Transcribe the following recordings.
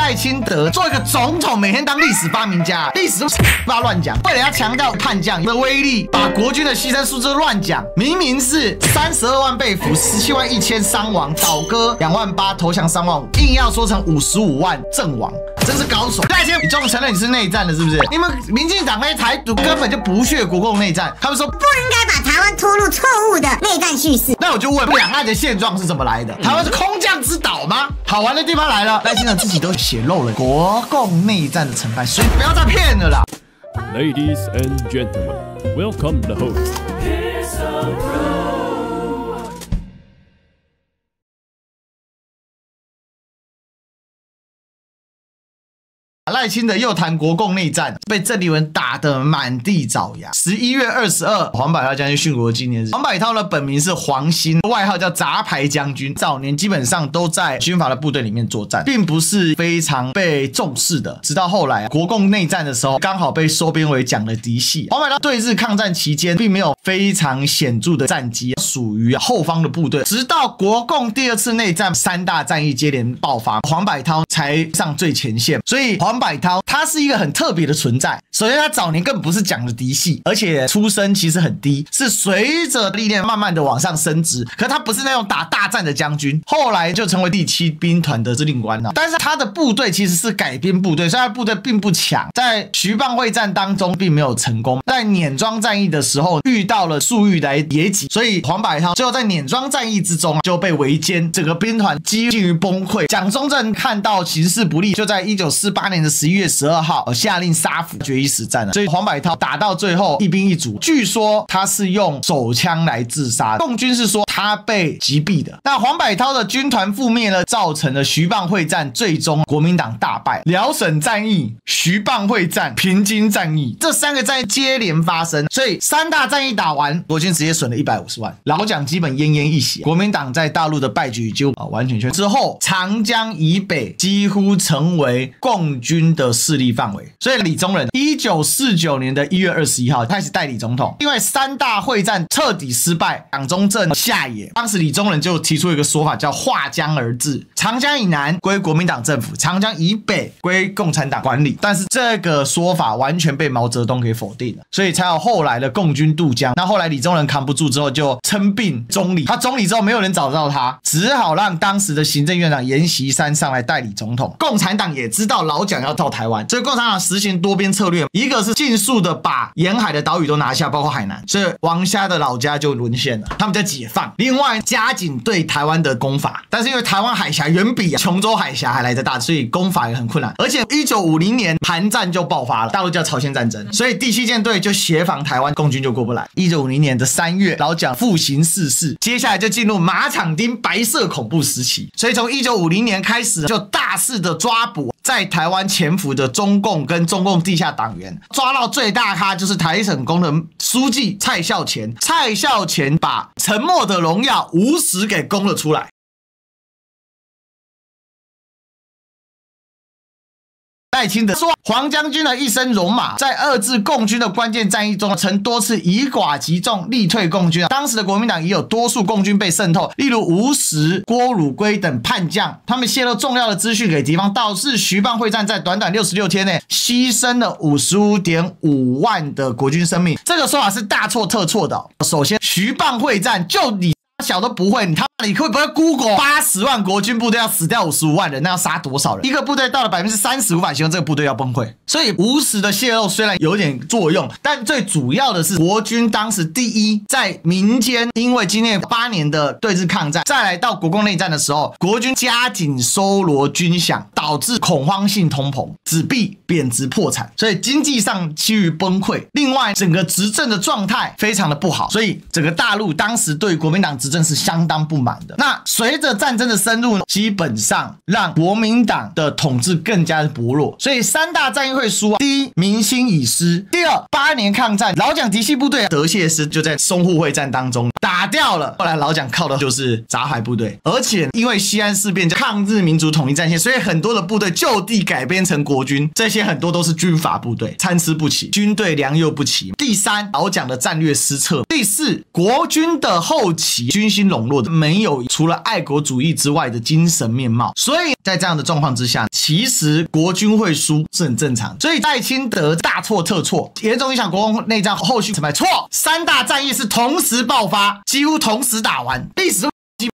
赖清德做一个总统，每天当历史发明家，历史都不要乱讲。为了要强调叛将的威力，把国军的牺牲数字乱讲，明明是32万被俘，17万1000伤亡，倒戈2万8，投降3万5，硬要说成55万阵亡。 真是高手！赖清德，你终于承认你是内战了，是不是？你们民进党那些台独根本就不屑国共内战，他们说不应该把台湾拖入错误的内战叙事。那我就问，两岸的现状是怎么来的？台湾是空降之岛吗？好玩的地方来了，赖清德自己都显露了国共内战的成败，所以不要再骗了啦。Ladies and gentlemen, welcome the host. 赖清德又谈国共内战，被郑丽文打得满地找牙。11月22，黄百韬将军殉国纪念日。黄百韬的本名是黄兴，外号叫杂牌将军。早年基本上都在军阀的部队里面作战，并不是非常被重视的。直到后来国共内战的时候，刚好被收编为蒋的嫡系。黄百韬对日抗战期间，并没有非常显著的战绩，属于后方的部队。直到国共第2次内战，3大战役接连爆发，黄百韬才上最前线。所以黄百韬他是一个很特别的存在。首先，他早年根本不是蒋的嫡系，而且出身其实很低，是随着历练慢慢的往上升职。可他不是那种打大战的将军，后来就成为第7兵团的司令官了。但是他的部队其实是改编部队，所以他的部队并不强，在徐蚌会战当中并没有成功。在碾庄战役的时候遇到了粟裕来截击，所以黄百韬最后在碾庄战役之中就被围歼，整个兵团几近于崩溃。蒋中正看到形势不利，就在1948年的11月12号下令杀俘，决一死战了。所以黄百韬打到最后一兵一卒，据说他是用手枪来自杀，共军是说他被击毙的。那黄百韬的军团覆灭了，造成了徐蚌会战最终国民党大败。辽沈战役、徐蚌会战、平津战役这3个战役接连发生，所以3大战役打完，国军直接损了150万，老蒋基本奄奄一息。国民党在大陆的败局就完全之后，长江以北几乎成为共军的势力范围。所以李宗仁1949年的1月21号开始代理总统，因为3大会战彻底失败，蒋中正下野。当时李宗仁就提出一个说法叫划江而治，长江以南归国民党政府，长江以北归共产党管理。但是这个说法完全被毛泽东给否定了，所以才有后来的共军渡江。那后来李宗仁扛不住之后就称病中理，他中理之后没有人找到他，只好让当时的行政院长阎锡山上来代理总统。共产党也知道老蒋要到台湾，所以共产党实行多边策略，一个是尽速的把沿海的岛屿都拿下，包括海南，所以王虾的老家就沦陷了，他们在解放。另外加紧对台湾的攻伐，但是因为台湾海峡远比琼州海峡还来得大，所以攻伐也很困难。而且1950年韩战就爆发了，大陆叫朝鲜战争，所以第7舰队就协防台湾，共军就过不来。1950年的3月，老蒋复行逝世，接下来就进入马场町白色恐怖时期。所以从1950年开始就大肆的抓捕在台湾潜伏的中共跟中共地下党员，抓到最大咖就是台省宫的书记蔡孝乾。蔡孝乾把沉默的荣耀无实给供了出来。赖清德说，黄将军的一生戎马，在2次共军的关键战役中，曾多次以寡击众，力退共军。当时的国民党也有多数共军被渗透，例如吴石、郭汝瑰等叛将，他们泄露重要的资讯给敌方，导致徐蚌会战在短短66天内牺牲了55.5万的国军生命。这个说法是大错特错的。首先，徐蚌会战就你小都不会，你会不会 Google 80万国军部队要死掉55万人，那要杀多少人？一个部队到了30%无法形容这个部队要崩溃。所以无实的泄露虽然有点作用，但最主要的是国军当时第一在民间，因为经历8年的对日抗战，再来到国共内战的时候，国军加紧收罗军饷，导致恐慌性通膨，纸币贬值破产，所以经济上趋于崩溃。另外，整个执政的状态非常的不好，所以整个大陆当时对国民党执政是相当不满的。那随着战争的深入，基本上让国民党的统治更加的薄弱，所以3大战役会输。第一，民心已失；第二，8年抗战，老蒋嫡系部队德谢师就在淞沪会战当中打掉了。后来老蒋靠的就是杂牌部队，而且因为西安事变抗日民族统一战线，所以很多的部队就地改编成国军，这些很多都是军阀部队，参差不齐，军队良莠不齐。第三，老蒋的战略失策。第四，国军的后期军心笼络的没有除了爱国主义之外的精神面貌，所以在这样的状况之下，其实国军会输是很正常。所以赖清德大错特错，严重影响国共内战后续成败。错，3大战役是同时爆发，几乎同时打完，历史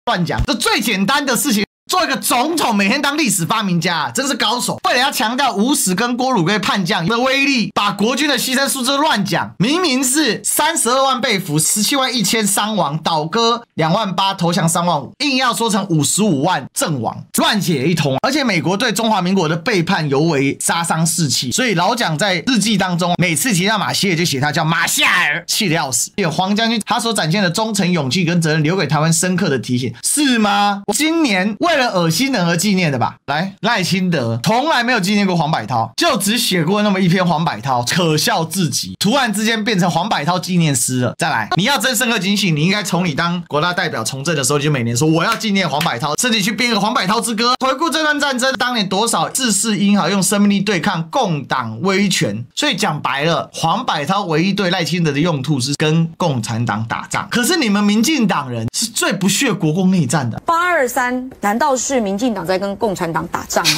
乱讲，这最简单的事情。做一个总统，每天当历史发明家，真是高手。为了要强调吴石跟郭汝瑰叛将的威力，把国军的牺牲数字乱讲，明明是32万被俘，17万1000伤亡，倒戈2万8，投降3万5，硬要说成55万阵亡，乱写一通。而且美国对中华民国的背叛尤为杀伤士气，所以老蒋在日记当中，每次提到马歇尔就写他叫马夏尔，气得要死。黄将军他所展现的忠诚、勇气跟责任，留给台湾深刻的提醒，是吗？今年为了恶心人而纪念的吧。来，赖清德从来没有纪念过黄百韬，就只写过那么一篇黄百韬，可笑至极，突然之间变成黄百韬纪念诗了。再来，你要真深刻警醒，你应该从你当国大代表从政的时候，就每年说我要纪念黄百韬，甚至去编个黄百韬之歌，回顾这段战争当年多少志士英豪用生命力对抗共党威权。所以讲白了，黄百韬唯一对赖清德的用途是跟共产党打仗。可是你们民进党人是最不屑国共内战的。823难道是民进党在跟共产党打仗吗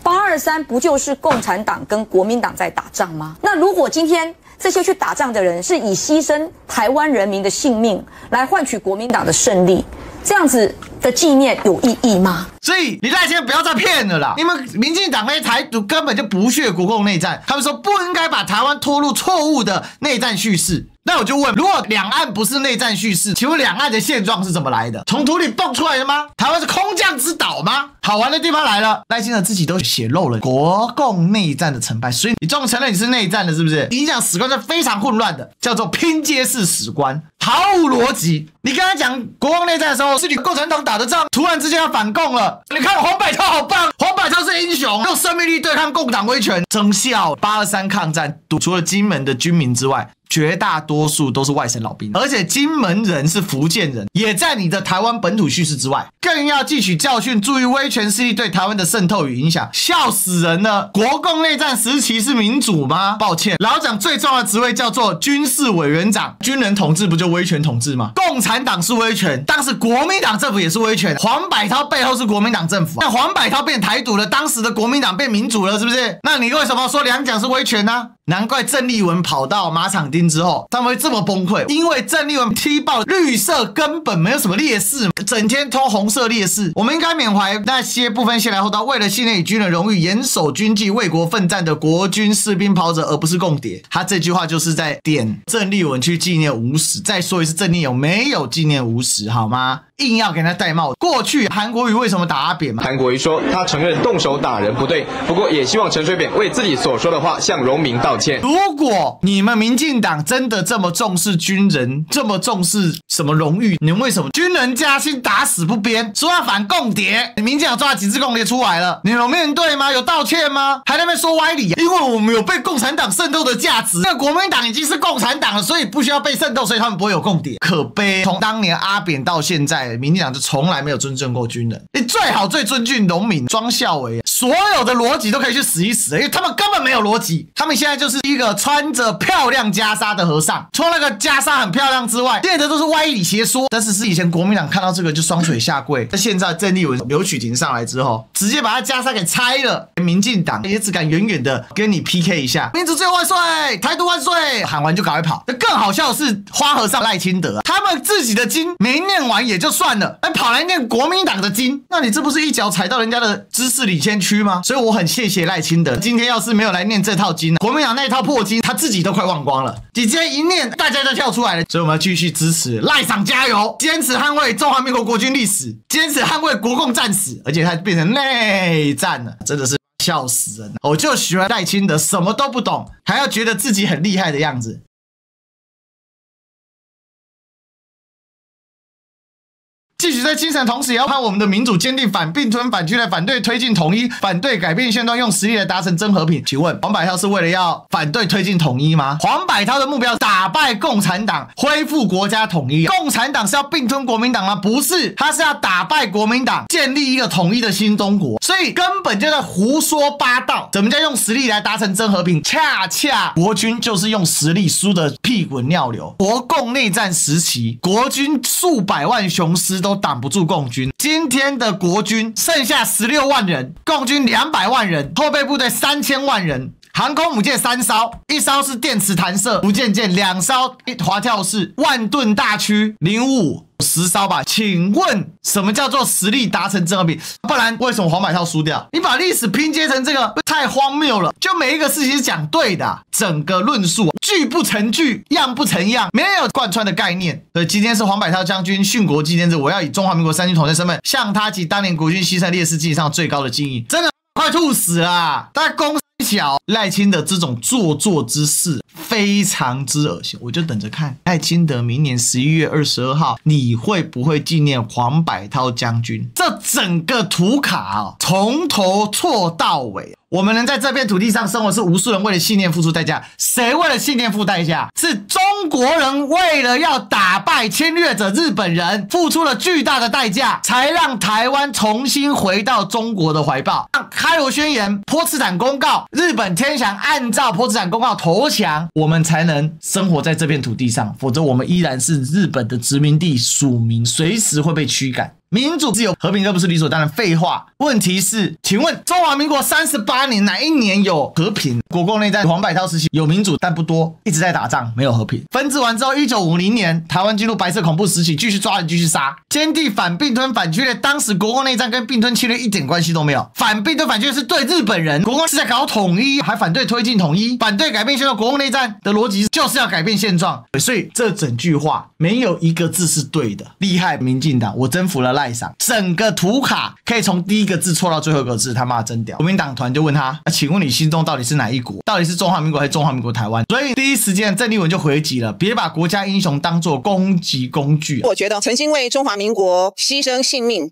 ？823不就是共产党跟国民党在打仗吗？那如果今天这些去打仗的人是以牺牲台湾人民的性命来换取国民党的胜利，这样子的纪念有意义吗？所以你赖清德不要再骗了啦！你们民进党那些台独根本就不屑国共内战，他们说不应该把台湾拖入错误的内战叙事。那我就问，如果两岸不是内战叙事，请问两岸的现状是怎么来的？从土里蹦出来的吗？台湾是空降之岛吗？好玩的地方来了，赖清德自己都写漏了国共内战的成败，所以你终于承认你是内战的，是不是？影响史观是非常混乱的，叫做拼接式史观，毫无逻辑。你刚才讲国共内战的时候，是你共产党打的仗，突然之间要反共了。你看黄百韬好棒，黄百韬是英雄，用生命力对抗共党威权，生效。823抗战，除了金门的军民之外，绝大多数都是外省老兵，而且金门人是福建人，也在你的台湾本土叙事之外，更要汲取教训，注意威权势力对台湾的渗透与影响。笑死人了！国共内战时期是民主吗？抱歉，老蒋最重要的职位叫做军事委员长，军人统治不就威权统治吗？共产党是威权，当时国民党政府也是威权，黄百韬背后是国民党政府，那黄百韬变台独了，当时的国民党变民主了，是不是？那你为什么说两蒋是威权呢？难怪郑丽文跑到马场町之后，他们会这么崩溃，因为郑丽文踢爆绿色根本没有什么劣势，整天偷红色劣势。我们应该缅怀那些不分先来后到，为了信念与军人荣誉，严守军纪、为国奋战的国军士兵跑者，而不是共谍。他这句话就是在点郑丽文去纪念吴石。再说一次，郑丽文没有纪念吴石，好吗？硬要给他戴帽。过去韩国瑜为什么打阿扁嘛？韩国瑜说他承认动手打人不对，不过也希望陈水扁为自己所说的话向荣民道歉。如果你们民进党真的这么重视军人，这么重视什么荣誉，你们为什么军人加薪打死不编，说要反共谍？民进党抓了几支共谍出来了？你有面对吗？有道歉吗？还在那边说歪理，因为我们有被共产党渗透的价值。那国民党已经是共产党了，所以不需要被渗透，所以他们不会有共谍。可悲，从当年阿扁到现在，民进党就从来没有尊重过军人。你最好最尊敬农民庄孝伟，所有的逻辑都可以去死一死，因为他们根本没有逻辑。他们现在就是一个穿着漂亮袈裟的和尚，除了那个袈裟很漂亮之外，念的都是歪理邪说。但是以前国民党看到这个就双水下跪，那现在郑丽文、刘许廷上来之后，直接把他袈裟给拆了。民进党也只敢远远的跟你 PK 一下，民主自由万岁，台独万岁，喊完就赶快跑。更好笑的是花和尚赖清德，他们自己的经没念完也就算了，还跑来念国民党的经，那你这不是一脚踩到人家的知识领先区吗？所以我很谢谢赖清德，今天要是没有来念这套经，国民党那一套破经他自己都快忘光了。你今天一念，大家都跳出来了，所以我们要继续支持赖长加油，坚持捍卫中华民国国军历史，坚持捍卫国共战史，而且它变成内战了，真的是笑死人了。我就喜欢赖清德什么都不懂，还要觉得自己很厉害的样子。继续在精神同时，也要看我们的民主坚定反并吞反区来反对推进统一，反对改变现状，用实力来达成真和平。请问黄百韬是为了要反对推进统一吗？黄百韬的目标打败共产党，恢复国家统一。共产党是要并吞国民党吗？不是，他是要打败国民党，建立一个统一的新中国。所以根本就在胡说八道。怎么叫用实力来达成真和平？恰恰国军就是用实力输得屁滚尿流。国共内战时期，国军数百万雄师都挡不住共军。今天的国军剩下16万人，共军200万人，后备部队3000万人。航空母舰3艘，1艘是电磁弹射福建舰，2艘滑跳式万吨大驱055。10艘吧，请问什么叫做实力达成真和平？不然为什么黄百韬输掉？你把历史拼接成这个太荒谬了，就每一个事情是讲对的，整个论述句不成句，样不成样，没有贯穿的概念。所以今天是黄百韬将军殉国纪念日，我要以中华民国3军统帅身份，向他及当年国军牺牲烈士敬上最高的敬意。真的快吐死了！大家公小赖清德这种做作之事非常之恶心，我就等着看赖清德明年11月22号你会不会纪念黄百韬将军。这整个图卡从头错到尾。我们能在这片土地上生活，是无数人为了信念付出代价。谁为了信念付代价？是中国人为了要打败侵略者日本人，付出了巨大的代价，才让台湾重新回到中国的怀抱。让开罗宣言、波茨坦公告，日本天翔按照波茨坦公告投降，我们才能生活在这片土地上，否则我们依然是日本的殖民地属民，随时会被驱赶。民主自由和平都不是理所当然，废话。问题是，请问中华民国38年哪一年有和平？国共内战黄百韬时期有民主，但不多，一直在打仗，没有和平。分治完之后，1950年台湾进入白色恐怖时期，继续抓人，继续杀，坚定反并吞反区列。当时国共内战跟并吞侵略一点关系都没有，反并吞反区列是对日本人，国共是在搞统一，还反对推进统一，反对改变现状。国共内战的逻辑就是要改变现状，所以这整句话没有一个字是对的。厉害民进党，我征服了赖上，整个图卡可以从第一个字错到最后一个字，他妈真屌。国民党团就问他，请问你心中到底是哪一国？到底是中华民国还是中华民国台湾？所以第一时间郑丽文就回击了，别把国家英雄当作攻击工具。我觉得曾经为中华民国牺牲性命，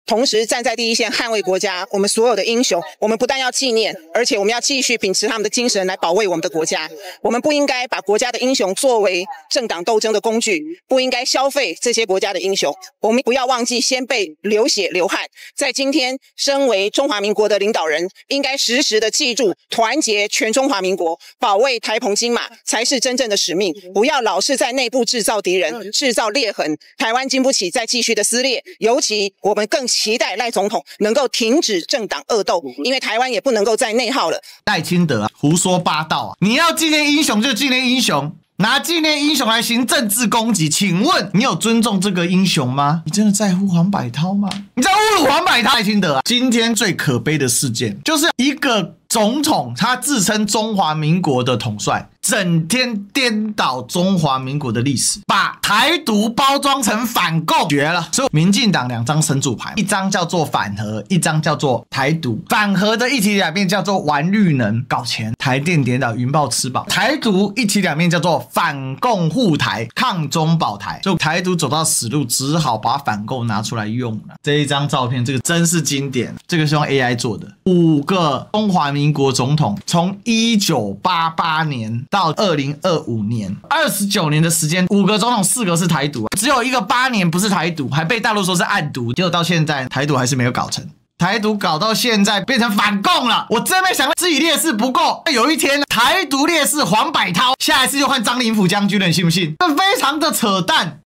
同时站在第一线捍卫国家，我们所有的英雄，我们不但要纪念，而且我们要继续秉持他们的精神来保卫我们的国家。我们不应该把国家的英雄作为政党斗争的工具，不应该消费这些国家的英雄。我们不要忘记先辈流血流汗，在今天身为中华民国的领导人，应该时时的记住，团结全中华民国，保卫台澎金马才是真正的使命。不要老是在内部制造敌人，制造裂痕。台湾经不起再继续的撕裂，尤其我们更期待赖总统能够停止政党恶斗，因为台湾也不能够再内耗了。赖清德胡说八道你要纪念英雄就纪念英雄，拿纪念英雄来行政治攻击，请问你有尊重这个英雄吗？你真的在乎黄百韬吗？你在侮辱黄百韬？赖清德今天最可悲的事件就是一个总统，他自称中华民国的统帅，整天颠倒中华民国的历史，把台独包装成反共，绝了。所以民进党2张神主牌，一张叫做反核，一张叫做台独。反核的一体两面叫做玩绿能搞钱，台电跌倒云豹吃饱。台独一体两面叫做反共护台，抗中保台。所以台独走到死路，只好把反共拿出来用了。这一张照片，这个真是经典，这个是用 AI 做的。5个中华民国总统，从1988年到2025年，29年的时间，5个总统4个是台独，只有一个8年不是台独，还被大陆说是暗独，结果到现在台独还是没有搞成。台独搞到现在变成反共了，我真没想到自己烈士不够，有一天台独烈士黄百韬，下一次就换张灵甫将军了，你信不信？这非常的扯淡。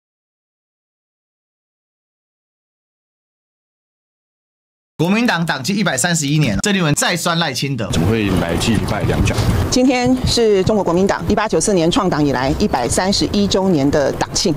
国民党党纪131年，郑丽文再酸赖清德，怎么会来祭拜两蒋？今天是中国国民党1894年创党以来131周年的党庆。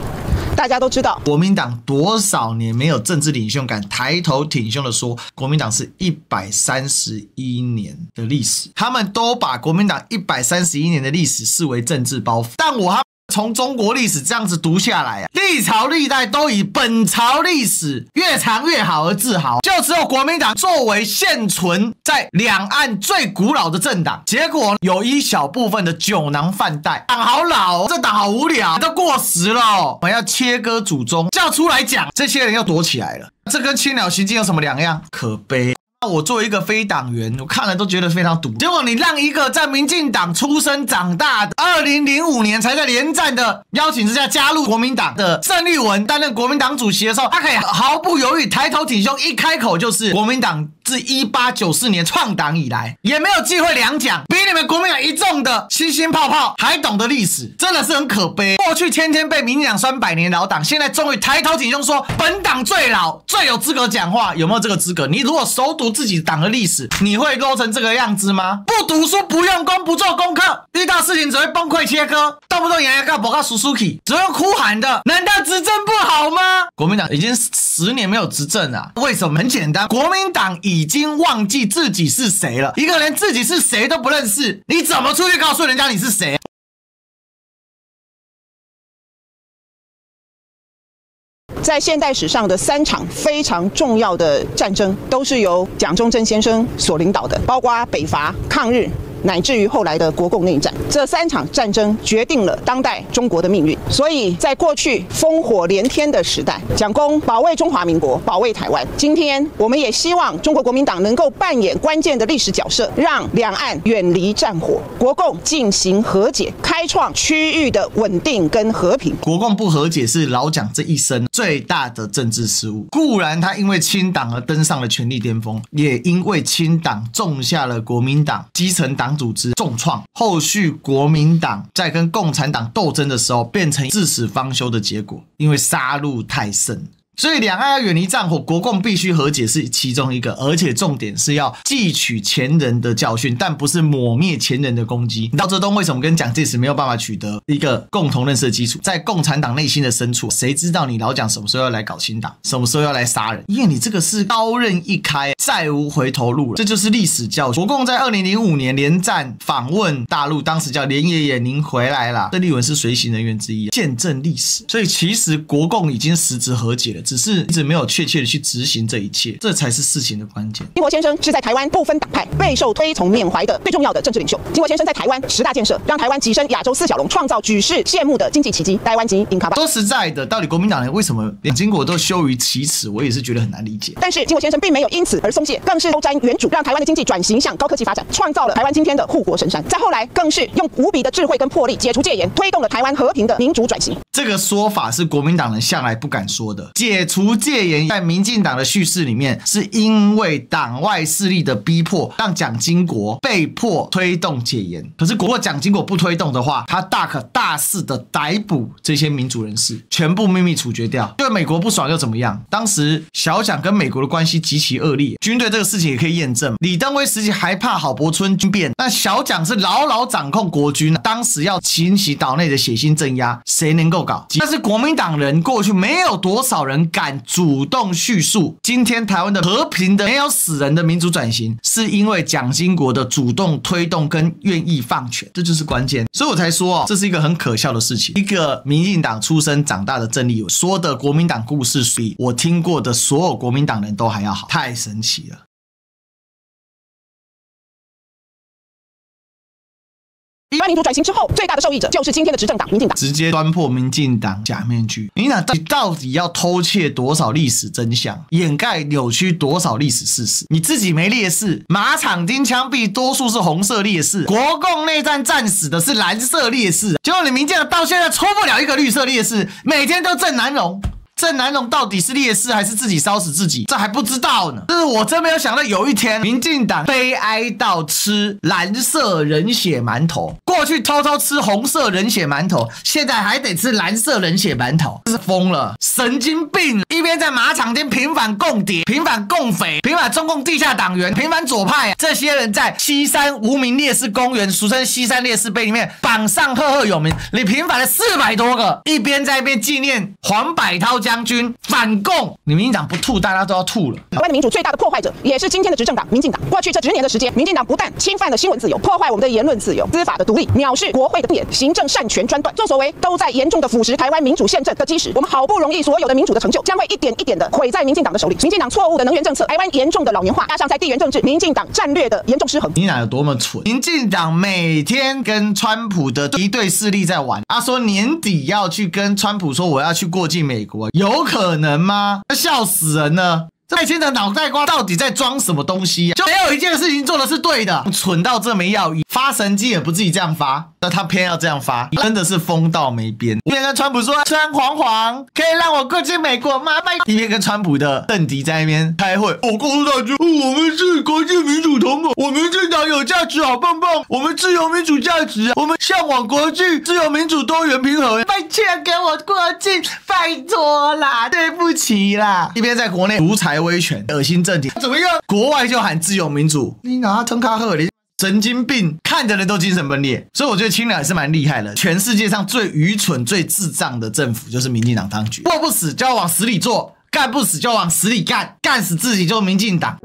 大家都知道，国民党多少年没有政治领袖敢抬头挺胸的说，国民党是131年的历史，他们都把国民党131年的历史视为政治包袱，但我从中国历史这样子读下来啊，历朝历代都以本朝历史越长越好而自豪，就只有国民党作为现存在两岸最古老的政党，结果有一小部分的酒囊饭袋，党好老，这党好无聊，都过时了，我们要切割祖宗，叫出来讲，这些人又躲起来了，这跟青鸟行径有什么两样？可悲。我作为一个非党员，我看了都觉得非常堵。结果你让一个在民进党出生长大的2005年才在连战的邀请之下加入国民党的郑丽文担任国民党主席的时候，他可以毫不犹豫抬头挺胸，一开口就是国民党自1894年创党以来，也没有忌讳两蒋，比你们国民党一众的新兴泡泡还懂得历史，真的是很可悲。过去天天被民进党酸100年老党，现在终于抬头挺胸说本党最老，最有资格讲话，有没有这个资格？你如果熟读自己党的历史，你会落成这个样子吗？不读书，不用功，不做功课，遇到事情只会崩溃切割，动不动牙牙告不告苏苏 k 只会哭喊的，难道执政不好吗？国民党已经10年没有执政了，为什么？很简单，国民党已经忘记自己是谁了。一个人自己是谁都不认识，你怎么出去告诉人家你是谁？在现代史上的3场非常重要的战争，都是由蒋中正先生所领导的，包括北伐、抗日，乃至于后来的国共内战。这3场战争决定了当代中国的命运。所以在过去烽火连天的时代，蒋公保卫中华民国，保卫台湾。今天我们也希望中国国民党能够扮演关键的历史角色，让两岸远离战火，国共进行和解，开创区域的稳定跟和平。国共不和解是老蒋这一生最大的政治失误。固然他因为亲党而登上了权力巅峰，也因为亲党种下了国民党基层党组织重创，后续国民党在跟共产党斗争的时候变成至死方休的结果，因为杀戮太甚。所以两岸要远离战火，国共必须和解是其中一个，而且重点是要汲取前人的教训，但不是抹灭前人的功绩。毛泽东为什么跟蒋介石没有办法取得一个共同认识的基础？在共产党内心的深处，谁知道你老蒋什么时候要来搞清党，什么时候要来杀人？因为你这个是刀刃一开，再无回头路了，这就是历史教训。国共在2005年连战访问大陆，当时叫连爷爷您回来了，郑丽文是随行人员之一，见证历史。所以其实国共已经实质和解了，只是一直没有确切的去执行这一切，这才是事情的关键。经国先生是在台湾不分党派备受推崇缅怀的最重要的政治领袖。经国先生在台湾10大建设，让台湾跻身亚洲4小龙，创造举世羡慕的经济奇迹。台湾及英卡巴。说实在的，到底国民党人为什么连经国都羞于启齿，我也是觉得很难理解。但是经国先生并没有因此而松懈，更是周瞻远瞩，让台湾的经济转型向高科技发展，创造了台湾今天的护国神山。再后来更是用无比的智慧跟魄力解除戒严，推动了台湾和平的民主转型。这个说法是国民党人向来不敢说的。解除戒严在民进党的叙事里面，是因为党外势力的逼迫，让蒋经国被迫推动戒严。可是如果蒋经国不推动的话，他大可大肆的逮捕这些民主人士，全部秘密处决掉。对美国不爽又怎么样？当时小蒋跟美国的关系极其恶劣，军队这个事情也可以验证。李登辉时期还怕郝柏村军变，那小蒋是牢牢掌控国军，当时要清洗岛内的血腥镇压，谁能够搞？但是国民党人过去没有多少人敢主动叙述，今天台湾的和平的没有死人的民主转型，是因为蒋经国的主动推动跟愿意放权，这就是关键。所以我才说这是一个很可笑的事情。一个民进党出生长大的郑丽文说的国民党故事，比我听过的所有国民党人都还要好，太神奇了。台湾民主转型之后，最大的受益者就是今天的执政党民进党，直接端破民进党假面具。民进党到底要偷窃多少历史真相，掩盖扭曲多少历史事实？你自己没烈士，马场町枪毙多数是红色烈士，国共内战战死的是蓝色烈士，结果你民进党到现在抽不了一个绿色烈士，每天都郑南榕。郑南榕到底是烈士还是自己烧死自己，这还不知道呢。就是我真没有想到有一天民进党悲哀到吃蓝色人血馒头，过去偷偷吃红色人血馒头，现在还得吃蓝色人血馒头，这是疯了，神经病！一边在马场间平反共谍、平反共匪、平反中共地下党员、平反左派，这些人在西山无名烈士公园，俗称西山烈士碑里面榜上赫赫有名，你平反了400多个，一边在一边纪念黄百韬家将军反共，你民进党不吐，大家都要吐了。台湾的民主最大的破坏者，也是今天的执政党民进党。过去这10年的时间，民进党不但侵犯了新闻自由，破坏我们的言论自由、司法的独立，藐视国会的不严，行政擅权专断，作所为都在严重的腐蚀台湾民主宪政的基石。我们好不容易所有的民主的成就，将会一点一点的毁在民进党的手里。民进党错误的能源政策，台湾严重的老年化，加上在地缘政治，民进党战略的严重失衡。民进党有多么蠢？民进党每天跟川普的敌对势力在玩，他说年底要去跟川普说我要去过境美国，有可能吗？笑死人了！赖清德脑袋瓜到底在装什么东西啊？就没有一件事情做的是对的，蠢到这没药医，发神经也不自己这样发，那他偏要这样发，真的是疯到没边。一边跟川普说川黄黄可以让我过境美国吗？一边跟川普的政敌在那边开会，我告诉大家，我们是国际民主同盟，我们民进党有价值好棒棒，我们自由民主价值，我们向往国际自由民主多元平衡，拜托给我过境，拜托啦，对不起啦。一边在国内独裁威权，恶心政体，怎么样？国外就喊自由民主，你拿腾卡赫里神经病，看的人都精神分裂。所以我觉得清凉也是蛮厉害的。全世界上最愚蠢、最智障的政府就是民进党当局，做不死就要往死里做，干不死就要往死里干，干死自己就是民进党。